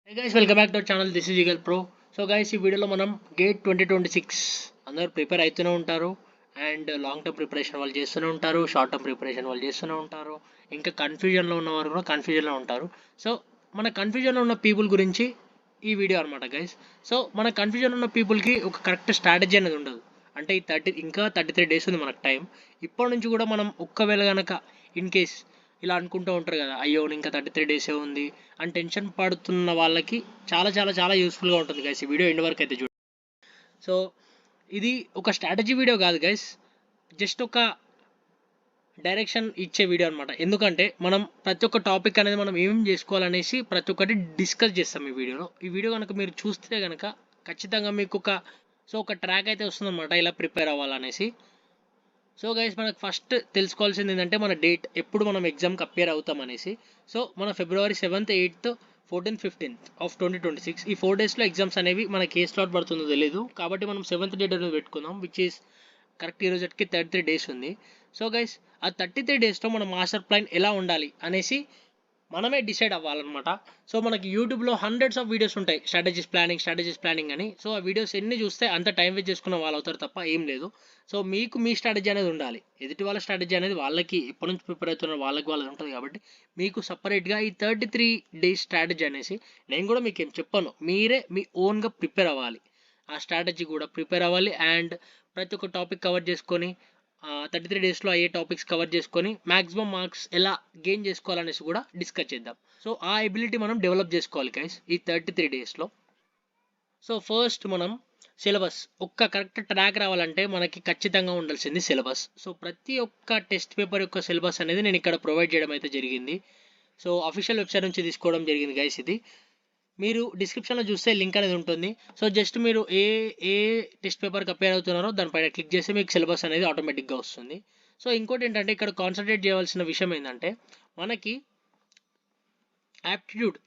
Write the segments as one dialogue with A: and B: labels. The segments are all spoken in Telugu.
A: Hey guys, welcome back to our channel. This is Eagle Pro. So guys ఈ వీడియోలో మనం గేట్ 2026 అందరూ ప్రిపేర్ అవుతూనే ఉంటారు. అండ్ లాంగ్ టర్మ్ ప్రిపరేషన్ వాళ్ళు చేస్తూనే ఉంటారు, షార్ట్ టర్మ్ ప్రిపరేషన్ వాళ్ళు చేస్తూనే ఉంటారు, ఇంకా కన్ఫ్యూజన్లో ఉన్నవారు కూడా కన్ఫ్యూజన్లో ఉంటారు. సో మన కన్ఫ్యూజన్లో ఉన్న పీపుల్ గురించి ఈ వీడియో అనమాట గైస్. సో మన కన్ఫ్యూజన్ ఉన్న పీపుల్కి ఒక కరెక్ట్ స్ట్రాటజీ అనేది ఉండదు. అంటే ఈ 33 డేస్ ఉంది మనకు టైం. ఇప్పటి నుంచి కూడా మనం ఒక్కవేళ కనుక ఇన్ కేస్ ఇలా అనుకుంటూ ఉంటారు కదా, అయ్యో ఇంకా 33 డేసే ఉంది అని టెన్షన్ పడుతున్న వాళ్ళకి చాలా చాలా చాలా యూస్ఫుల్గా ఉంటుంది గైస్. ఈ వీడియో ఎండ్ వరకు అయితే చూడండి. సో ఇది ఒక స్ట్రాటజీ వీడియో కాదు గైస్, జస్ట్ ఒక డైరెక్షన్ ఇచ్చే వీడియో అనమాట. ఎందుకంటే మనం ప్రతి ఒక్క టాపిక్ అనేది మనం ఏమేమి చేసుకోవాలనేసి ప్రతి ఒక్కటి డిస్కస్ చేస్తాం ఈ వీడియోలో. ఈ వీడియో కనుక మీరు చూస్తే కనుక ఖచ్చితంగా మీకు ఒక ట్రాక్ అయితే వస్తుందన్నమాట, ఇలా ప్రిపేర్ అవ్వాలనేసి. సో గైస్, మనకు ఫస్ట్ తెలుసుకోవాల్సింది ఏంటంటే మన డేట్, ఎప్పుడు మనం ఎగ్జామ్కి అపియర్ అవుతాం అనేసి. సో మన ఫిబ్రవరి 7th, 8th, 14th, 15th of 2026 ఈ 4 డేస్లో ఎగ్జామ్స్ అనేవి మనకి ఏ స్లాట్ పడుతుందో తెలియదు. కాబట్టి మనం 7th డేట్ అనేది పెట్టుకుందాం, విచ్ ఈస్ కరెక్ట్. ఈ రోజుకి 33 డేస్ ఉంది. సో గైస్, ఆ 33 డేస్లో మన మాస్టర్ ప్లాన్ ఎలా ఉండాలి అనేసి మనమే డిసైడ్ అవ్వాలన్నమాట. సో మనకి యూట్యూబ్లో హండ్రెడ్స్ ఆఫ్ వీడియోస్ ఉంటాయి, స్ట్రాటజీస్ ప్లానింగ్ అని. సో ఆ వీడియోస్ ఎన్ని చూస్తే అంత టైం వేస్ట్ చేసుకున్న వాళ్ళు అవుతారు తప్ప ఏం లేదు. సో మీకు మీ స్ట్రాటజీ అనేది ఉండాలి. ఎదుటి వాళ్ళ స్ట్రాటజీ అనేది వాళ్ళకి ఎప్పటి నుంచి ప్రిపేర్ అవుతున్నారు వాళ్ళకి ఉంటుంది. కాబట్టి మీకు సపరేట్గా ఈ 33 డేస్ స్ట్రాటజీ అనేసి నేను కూడా మీకు ఏం చెప్పాను, మీరే మీ ఓన్గా ప్రిపేర్ అవ్వాలి. ఆ స్ట్రాటజీ కూడా ప్రిపేర్ అవ్వాలి. అండ్ ప్రతి ఒక్క టాపిక్ కవర్ చేసుకొని 33 డేస్లో అయ్యే టాపిక్స్ కవర్ చేసుకొని మ్యాక్సిమం మార్క్స్ ఎలా గెయిన్ చేసుకోవాలనేసి కూడా డిస్కస్ చేద్దాం. సో ఆ ఎబిలిటీ మనం డెవలప్ చేసుకోవాలి గైస్ ఈ 33 డేస్లో. సో ఫస్ట్ మనం సిలబస్, కరెక్ట్ ట్రాక్ రావాలంటే మనకి ఖచ్చితంగా ఉండాల్సింది సిలబస్. సో ప్రతి ఒక్క టెస్ట్ పేపర్ యొక్క సిలబస్ అనేది నేను ఇక్కడ ప్రొవైడ్ చేయడం అయితే జరిగింది. సో అఫీషియల్ వెబ్సైట్ నుంచి తీసుకోవడం జరిగింది గైస్. ఇది మీరు డిస్క్రిప్షన్లో చూస్తే లింక్ అనేది ఉంటుంది. సో జస్ట్ మీరు ఏ ఏ టెస్ట్ పేపర్కి అపేర్ అవుతున్నారో దానిపైన క్లిక్ చేస్తే మీకు సిలబస్ అనేది ఆటోమేటిక్గా వస్తుంది. సో ఇంకోటి ఏంటంటే ఇక్కడ కాన్సన్ట్రేట్ చేయవలసిన విషయం ఏంటంటే మనకి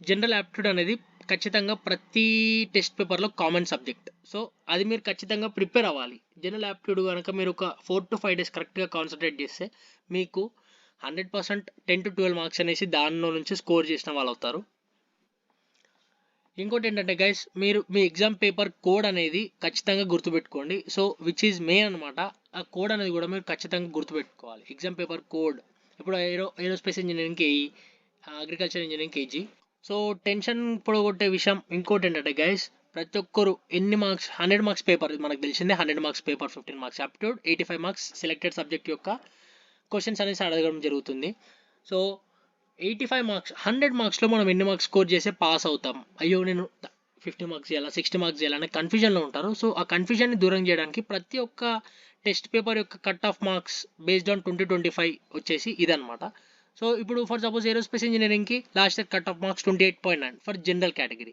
A: జనరల్ యాప్టిట్యూడ్ అనేది ఖచ్చితంగా ప్రతి టెస్ట్ పేపర్లో కామన్ సబ్జెక్ట్. సో అది మీరు ఖచ్చితంగా ప్రిపేర్ అవ్వాలి. జనరల్ యాప్టిట్యూడ్ కనుక మీరు ఒక 4 to 5 డేస్ కరెక్ట్గా కాన్సన్ట్రేట్ చేస్తే మీకు 100% 10 to 12 మార్క్స్ అనేసి దానిలో నుంచి స్కోర్ చేసిన వాళ్ళు అవుతారు. ఇంకోటి ఏంటంటే గైస్, మీరు మీ ఎగ్జామ్ పేపర్ కోడ్ అనేది ఖచ్చితంగా గుర్తుపెట్టుకోండి. సో విచ్ ఈజ్ మెయిన్ అనమాట. ఆ కోడ్ అనేది కూడా మీరు ఖచ్చితంగా గుర్తుపెట్టుకోవాలి. ఎగ్జామ్ పేపర్ కోడ్ ఇప్పుడు aerospace engineering AE, agriculture engineering AG. So tension పొడగొట్టే విషయం ఇంకోటి ఏంటంటే గైస్, ప్రతి ఒక్కరు ఎన్ని మార్క్స్, 100 మార్క్స్ పేపర్ మనకు తెలిసిందే. 100 marks paper, 15 marks aptitude, 85 marks selected subject యొక్క క్వశ్చన్స్ అనేసి అడగడం జరుగుతుంది. సో 85 మార్క్స్, 100 మార్క్స్లో మనం ఎన్ని మార్క్స్ స్కోర్ చేస్తే పాస్ అవుతాం, అయ్యో నేను 50 మార్క్స్ చేయాలా 60 మార్క్స్ చేయాలనే కన్ఫ్యూజన్లో ఉంటారు. సో ఆ కన్ఫ్యూజన్ని దూరం చేయడానికి ప్రతి ఒక్క టెస్ట్ పేపర్ యొక్క cut off marks based on 2025 వచ్చేసి ఇదనమాట. సో ఇప్పుడు ఫర్ సపోజ్ ఏరోస్పేస్ ఇంజనీరింగ్కి last year cut off marks 28.9 for general category,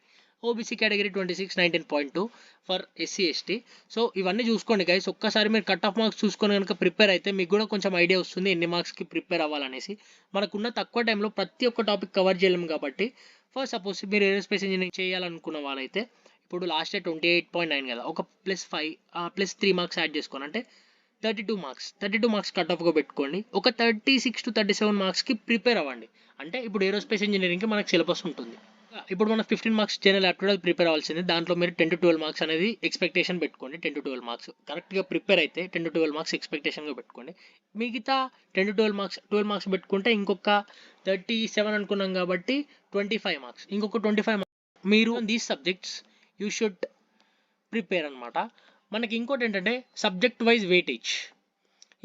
A: OBC category 26, 19.2 for SC ST. So ఇవన్నీ చూసుకోండి గైస్. ఒక్కసారి మీరు కట్ ఆఫ్ మార్క్స్ చూసుకొని కనుక ప్రిపేర్ అయితే మీకు కూడా కొంచెం ఐడియా వస్తుంది ఎన్ని మార్క్స్కి ప్రిపేర్ అవ్వాలనేసి. మనకున్న తక్కువ టైంలో ప్రతి ఒక్క టాపిక్ కవర్ చేయలేము కాబట్టి ఫర్ సపోజ్ మీరు ఏరోస్పేస్ ఇంజనీరింగ్ చేయాలనుకున్న వాళ్ళైతే ఇప్పుడు లాస్ట్ ఇయర్ 28.9 కదా, ఒక +3 మార్క్స్ యాడ్ చేసుకోండి, అంటే 32 మార్క్స్ కట్ ఆఫ్గా పెట్టుకోండి. ఒక 36 to 37 మార్క్స్కి ప్రిపేర్ అవ్వండి. అంటే ఇప్పుడు ఏరోస్పేస్ ఇంజనీరింగ్కి మనకు సిలబస్ ఉంటుంది. ఇప్పుడు మన 15 మార్క్స్ జనరల్ యాప్టిట్యూడ్ ప్రిపేర్ అవ్వాల్సింది. దాంట్లో మీరు 10 to 12 మార్క్స్ అనేది ఎక్స్పెక్టేషన్ పెట్టుకోండి. 10 to 12 మార్క్స్ కరెక్ట్గా ప్రిపేర్ అయితే 10 to 12 మార్క్స్ ఎక్స్పెక్టేషన్గా పెట్టుకోండి. మిగతా 10 to 12 మార్క్స్ పెట్టుకుంటే ఇంకొక 37 అనుకున్నాం కాబట్టి 25 మార్క్స్, ఇంకొక 25 మార్క్స్ మీరు these subjects you should prepare అనమాట. మనకి ఇంకోటి ఏంటంటే సబ్జెక్ట్ వైజ్ వెయిటేజ్.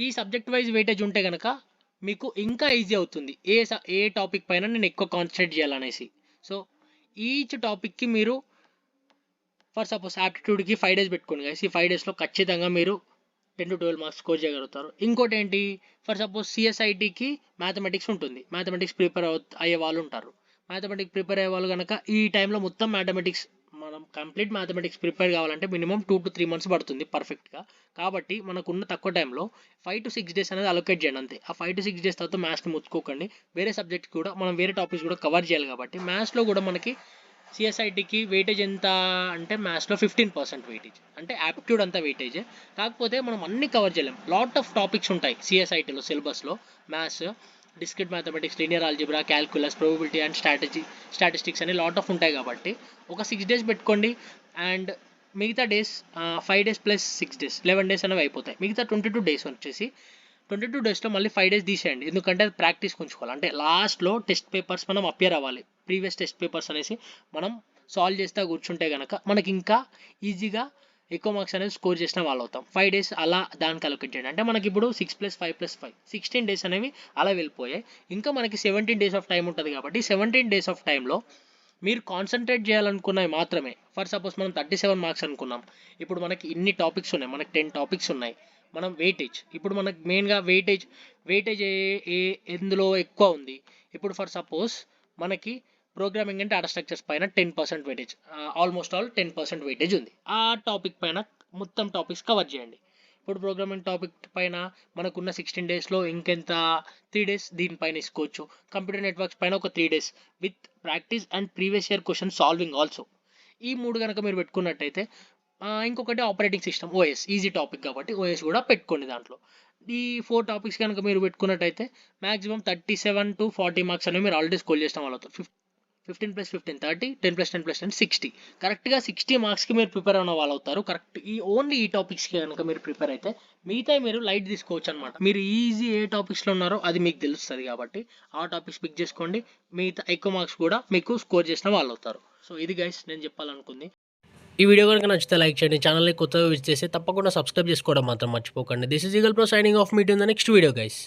A: ఈ సబ్జెక్ట్ వైజ్ వెయిటేజ్ ఉంటే కనుక మీకు ఇంకా ఈజీ అవుతుంది ఏ టాపిక్ పైన నేను ఎక్కువ కాన్సన్ట్రేట్ చేయాలనేసి. సో ఈచ్ టాపిక్కి మీరు ఫర్ సపోజ్ యాప్టిట్యూడ్కి 5 డేస్ పెట్టుకోండి గైస్. ఈ 5 డేస్లో ఖచ్చితంగా మీరు 10 to 12 మార్క్స్ స్కోర్ చేయగలుగుతారు. ఇంకోటి ఏంటి, ఫర్ సపోజ్ సిఎస్ఐటికి మ్యాథమెటిక్స్ ఉంటుంది, మ్యాథమెటిక్స్ ప్రిపేర్ అయ్యే వాళ్ళు ఉంటారు. మ్యాథమెటిక్స్ ప్రిపేర్ అయ్యే వాళ్ళు కనుక ఈ టైంలో మొత్తం మ్యాథమెటిక్స్ మనం కంప్లీట్ మ్యాథమెటిక్స్ ప్రిపేర్ కావాలంటే మినిమం 2 to 3 months పడుతుంది పర్ఫెక్ట్గా. కాబట్టి మనకున్న తక్కువ టైంలో 5 to 6 డేస్ అనేది అలొకేట్ చేయండి అంతే. ఆ 5 to 6 డేస్ తర్వాత మ్యాథ్స్ని ముచ్చుకోకండి. వేరే సబ్జెక్ట్స్ కూడా మనం వేరే టాపిక్స్ కూడా కవర్ చేయాలి. కాబట్టి మ్యాథ్స్లో కూడా మనకి సిఎస్ఐటికి వెయిటేజ్ ఎంత అంటే మ్యాథ్స్లో 15% వెయిటేజ్, అంటే యాప్టిట్యూడ్ అంతా వెయిటేజ్. కాకపోతే మనం అన్ని కవర్ చేయలేం, లాట్ ఆఫ్ టాపిక్స్ ఉంటాయి సిఎస్ఐటీలో సిలబస్లో. Maths discrete mathematics, linear algebra, calculus, probability and statistics అని లాట్ ఆఫ్ ఉంటాయి కాబట్టి ఒక 6 డేస్ పెట్టుకోండి. అండ్ మిగతా days 5 days plus 6 days 11 days అనేవి అయిపోతాయి. మిగతా 22 డేస్ వచ్చేసి 22 డేస్లో మళ్ళీ 5 డేస్ తీసేయండి. ఎందుకంటే అది ప్రాక్టీస్ ఉంచుకోవాలి. అంటే లాస్ట్లో టెస్ట్ పేపర్స్ మనం అపియర్ అవ్వాలి. ప్రీవియస్ టెస్ట్ పేపర్స్ అనేసి మనం సాల్వ్ చేస్తూ కూర్చుంటే కనుక మనకి ఇంకా ఈజీగా ఎక్కువ మార్క్స్ అనేది స్కోర్ చేసిన వాళ్ళు అవుతాం. 5 డేస్ అలా దానికి అలొకేట్ చేయండి. అంటే మనకి ఇప్పుడు 6+5+5 16 డేస్ అనేవి అలా వెళ్ళిపోయాయి. ఇంకా మనకి 17 డేస్ ఆఫ్ టైం ఉంటుంది కాబట్టి 17 డేస్ ఆఫ్ టైంలో మీరు కాన్సన్ట్రేట్ చేయాలనుకున్నవి మాత్రమే. ఫర్ సపోజ్ మనం 37 మార్క్స్ అనుకున్నాం. ఇప్పుడు మనకి ఇన్ని టాపిక్స్ ఉన్నాయి, మనకి 10 టాపిక్స్ ఉన్నాయి. మనం వెయిటేజ్ ఇప్పుడు మనకు మెయిన్గా వెయిటేజ్ ఎందులో ఎక్కువ ఉంది. ఇప్పుడు ఫర్ సపోజ్ మనకి ప్రోగ్రామింగ్ అండ్ డేటా స్ట్రక్చర్స్ పైన 10% వెయిటేజ్, ఆల్మోస్ట్ ఆల్ 10% వెయిటేజ్ ఉంది. ఆ టాపిక్ పైన మొత్తం టాపిక్స్ కవర్ చేయండి. ఇప్పుడు ప్రోగ్రామింగ్ టాపిక్ పైన మనకున్న 16 డేస్లో ఇంకెంత 3 డేస్ దీనిపైన ఇసుకోవచ్చు. కంప్యూటర్ నెట్వర్క్స్ పైన ఒక 3 days with practice and previous year question solving also. ఈ 3 కనుక మీరు పెట్టుకున్నట్టయితే ఇంకొకటి operating system OS easy topic కాబట్టి ఓఎస్ కూడా పెట్టుకోండి. దాంట్లో ఈ 4 టాపిక్స్ కనుక మీరు పెట్టుకున్నట్టయితే మ్యాక్సిమం 37 to 40 మార్క్స్ అనేవి మీరు ఆల్రెడీ స్కోర్ చేసిన వాళ్ళు అవుతారు. 15+15 30, 10+10+10 60. కరెక్ట్గా 60 మార్క్స్కి మీరు ప్రిపేర్ అయిన వాళ్ళు అవుతారు. కరెక్ట్ ఓన్లీ ఈ టాపిక్స్కి కనుక మీరు ప్రిపేర్ అయితే మిగతా మీరు లైట్ తీసుకోవచ్చు అనమాట. మీరు ఈజీ ఏ టాపిక్స్లో ఉన్నారో అది మీకు తెలుస్తుంది కాబట్టి ఆ టాపిక్స్ పిక్ చేసుకోండి. మిగతా ఎక్కువ మార్క్స్ కూడా మీకు స్కోర్ చేసిన వాళ్ళు అవుతారు. సో ఇది గైస్ నేను చెప్పాలనుకుంది. ఈ వీడియో కనుక నచ్చితే లైక్ చేయండి. ఛానల్ని కొత్తగా విజిట్ చేస్తే తప్పకుండా సబ్స్క్రైబ్ చేసుకోవడం మాత్రం మర్చిపోకండి. This is eagle pro signing off. Meet in the next video guys.